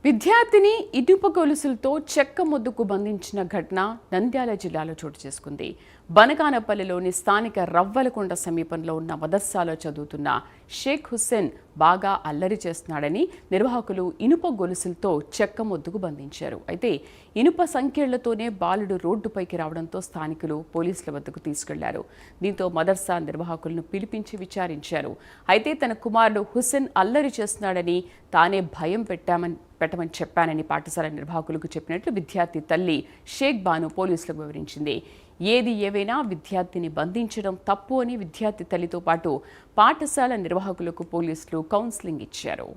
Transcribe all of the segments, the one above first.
విద్యార్థిని ఇటుప గొలుసులతో చెక్క ముద్దుకు బంధించిన ఘటన నంద్యాల జిల్లాలో చోటు చేసుకుంది. బనగానపల్లిలోని స్థానిక రవ్వలకొండ సమీపంలో ఉన్న మదర్సాలో చదువుతున్న షేక్ హుస్సేన్ బాగా అల్లరి చేస్తున్నాడని నిర్వాహకులు ఇనుప గొలుసులతో చెక్క ముద్దుకు బంధించారు. అయితే ఇనుప సంఖ్యలతోనే బాలుడు రోడ్డుపైకి రావడంతో స్థానికులు పోలీసుల వద్దకు తీసుకెళ్లారు. దీంతో మదర్సా నిర్వాహకులను పిలిపించి విచారించారు. అయితే తన కుమారుడు హుస్సేన్ అల్లరి చేస్తున్నాడని తానే భయం పెట్టమని చెప్పానని పాఠశాల నిర్వాహకులకు చెప్పినట్లు విద్యార్థి తల్లి షేక్ బాను పోలీసులకు వివరించింది. ఏది ఏవైనా విద్యార్థిని బంధించడం తప్పు అని విద్యార్థి తల్లితో పాటు పాఠశాల నిర్వాహకులకు పోలీసులు కౌన్సిలింగ్ ఇచ్చారు.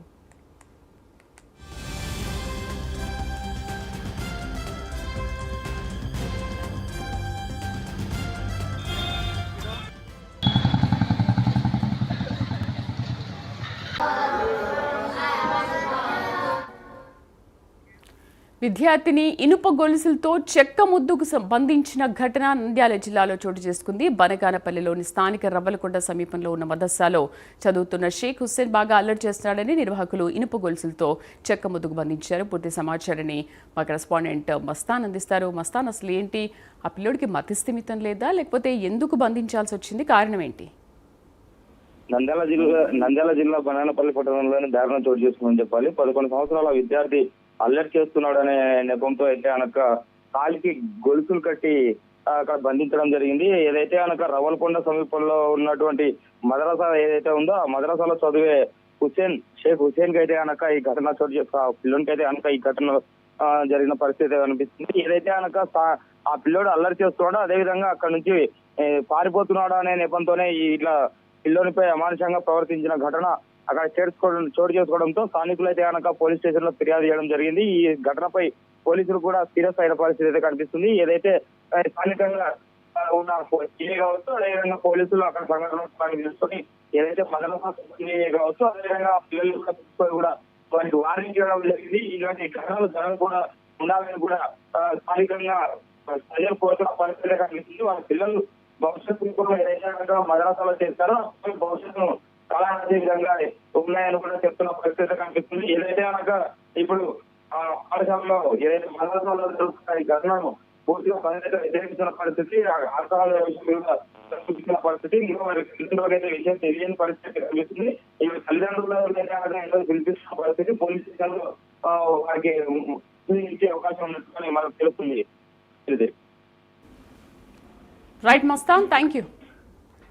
విద్యార్థిని ఇనుప గొలుసులతో చెక్క ముద్దుకు బంధించిన ఘటన నంద్యాల జిల్లాలో చోటు చేసుకుంది. బనగానపల్లిలోని స్థానిక రవ్వలకొండ సమీపంలో ఉన్న మదర్సాలో చదువుతున్న షేక్ హుస్సేన్ బాగా అల్లరి చేస్తున్నాడని నిర్వాహకులు ఇనుప గొలుసులతో చెక్క ముద్దుకు బంధించారు. పూర్తి సమాచారాన్ని మా కరెస్పాండెంట్ మస్తాన్ అందిస్తారు. మస్తాన్, అసలు ఏంటి, ఆ పిల్లోడికి మతిస్థిమితం లేదా, లేకపోతే ఎందుకు బంధించాల్సి వచ్చింది, కారణం ఏంటి? నంద్యాల జిల్లా బనానపల్లి పట్టణంలోని దారుణం చోటు చేసుకుందని చెప్పాలి. 11 సంవత్సరాల విద్యార్థి అల్లరి చేస్తున్నాడు అనే నెపంతో అయితే అనక కాలికి గొలుసులు కట్టి అక్కడ బంధించడం జరిగింది. ఏదైతే అనక రవ్వలకొండ సమీపంలో ఉన్నటువంటి మదరసా ఏదైతే ఉందో ఆ మదరసాలో చదివే షేక్ హుస్సేన్ కి అయితే అనక ఈ ఘటన పిల్లోనికి అయితే అనక ఈ ఘటన జరిగిన పరిస్థితి కనిపిస్తుంది. ఏదైతే అనక ఆ పిల్లోడు అల్లరి చేస్తున్నాడో అదేవిధంగా అక్కడ నుంచి పారిపోతున్నాడు అనే నెపంతోనే ఇట్లా పిల్లోనిపై అమానుషంగా ప్రవర్తించిన ఘటన అక్కడ చోటు చేసుకోవడంతో స్థానికులు అయితే కనుక పోలీస్ స్టేషన్ లో ఫిర్యాదు చేయడం జరిగింది. ఈ ఘటనపై పోలీసులు కూడా సీరియస్ అయిన పరిస్థితి అయితే కనిపిస్తుంది. ఏదైతే స్థానికంగా ఉన్న కావచ్చు, అదేవిధంగా పోలీసులు అక్కడ సంఘటన తీసుకొని ఏదైతే మదనసా కావచ్చు, అదేవిధంగా పిల్లలు కూడా వారికి వార్నింగ్ చేయడం జరిగింది. ఇలాంటి ఘటనలు జరగకుండా ఉండాలని కూడా స్థానికంగా ప్రజలు కోరుతున్న పరిస్థితి కనిపిస్తుంది. వాళ్ళ పిల్లలు భవిష్యత్తు కూడా ఏదైతే మదనసాలో చేస్తారో భవిష్యత్తును చాలా అదే విధంగా ఉన్నాయని కూడా చెప్తున్న పరిస్థితి కనిపిస్తుంది. ఏదైతే కనుక ఇప్పుడు పాఠశాలలో ఏదైతే మదరసాలో జరుగుతున్న ఈ ఘటనను పూర్తిగా వ్యతిరేకించిన పరిస్థితి, ఆర్థిక విషయం పరిస్థితి, అయితే విషయం తెలియని పరిస్థితి కనిపిస్తుంది. ఈ తల్లిదండ్రులు పిలిపిస్తున్న పరిస్థితి పోలీస్ స్టేషన్ లో వారికి ఇచ్చే అవకాశం ఉన్నట్టుగా మనకు తెలుస్తుంది. Right Mastan, thank you.